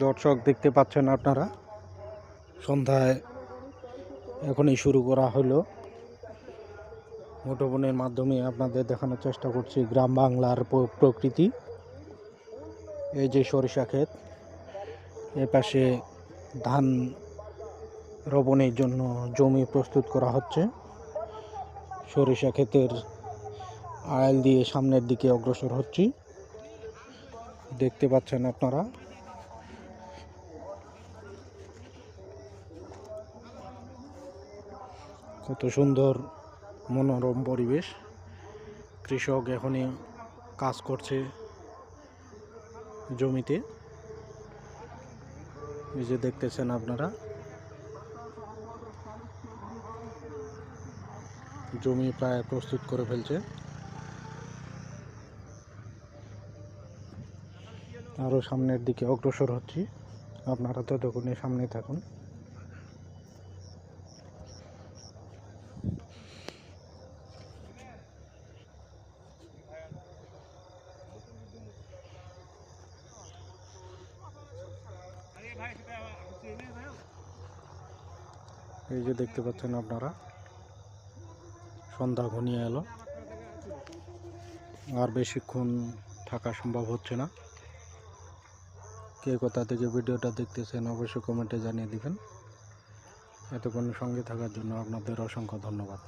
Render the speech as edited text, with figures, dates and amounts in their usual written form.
দর্শক দেখতে পাচ্ছেন আপনারা, সন্ধ্যায় এখনই শুরু করা হলো। মুঠোফোনের মাধ্যমে আপনাদের দেখানোর চেষ্টা করছি গ্রাম বাংলার প্রকৃতি। এই যে সরিষা ক্ষেত, এ পাশে ধান রোপণের জন্য জমি প্রস্তুত করা হচ্ছে। সরিষা ক্ষেতের আড়াল দিয়ে সামনের দিকে অগ্রসর হচ্ছি, দেখতে পাচ্ছেন আপনারা। কত সুন্দর মনোরম পরিবেশ। কৃষক এখনই কাজ করছে জমিতে, এই যে দেখতেছেন আপনারা। জমি প্রায় প্রস্তুত করে ফেলছে। আরো সামনের দিকে অগ্রসর হচ্ছি, আপনারা ততক্ষণে সামনে থাকুন। এই যে দেখতে পাচ্ছেন আপনারা, সন্ধ্যা ঘনিয়ে এলো, আর বেশিক্ষণ থাকা সম্ভব হচ্ছে না। কে কোথা থেকে ভিডিওটা দেখতেছেন অবশ্যই কমেন্টে জানিয়ে দিবেন। এতক্ষণ সঙ্গে থাকার জন্য আপনাদের অসংখ্য ধন্যবাদ।